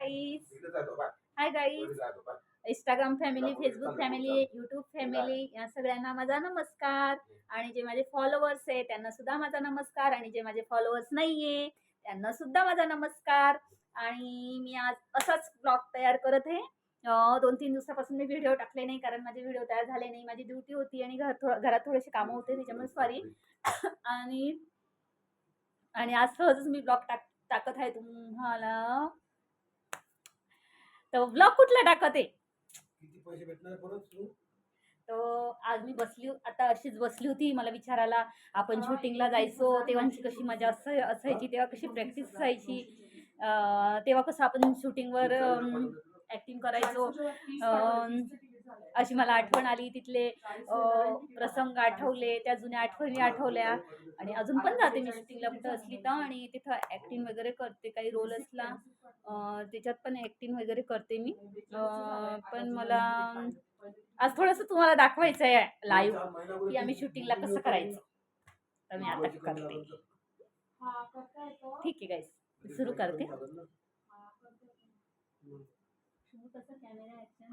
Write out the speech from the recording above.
Hi guys, Instagram family, Facebook family, YouTube family या सगळ्यांना माझा नमस्कार. आणि जे माझे फॉलोअर्स आहे त्यांना सुद्धा माझा नमस्कार, आणि जे माझे फॉलोअर्स नाहीये त्यांना सुद्धा माझा नमस्कार. आणि मी आज असाच ब्लॉग तयार करत आहे. 2-3 दिवसापासून मी व्हिडिओ टाकले नाही, कारण माझे व्हिडिओ तयार झाले नाही. माझी ड्युटी होती आणि घरात थोडेसे कामं होते, त्याच्यामुळे सॉरी. आणि आणि आज सहजच मी ब्लॉग टाकत आहे तुम्हाला. तर ब्लॉग कुठला टाकत आहे? किती पैसे भेटणार परत तू? तर आज मी आता अशीच बसली होती. मला विचारायला, आपण शूटिंगला जायचो तेव्हाची कशी मजा असायची, तेव्हा कशी प्रॅक्टिस असायची, तेव्हा कसं आपण शूटिंगवर ऍक्टिंग करायचो. अशी मला आठवण आली, तिथले प्रसंग आठवले, त्या जुन्या आठवणी आठवल्या. आणि अजून पण जाते मी शूटिंगला कुठं असली तर, आणि तिथं ऍक्टिंग वगैरे करते. काही रोल असला त्याच्यात पण ऍक्टिंग वगैरे करते मी. पण मला आज थोडंसं तुम्हाला दाखवायचं आहे लाईव्ह, की आम्ही शूटिंगला कसं करायचं. तर मी आता करते. ठीक आहे गाईस, सुरू करते. Camera action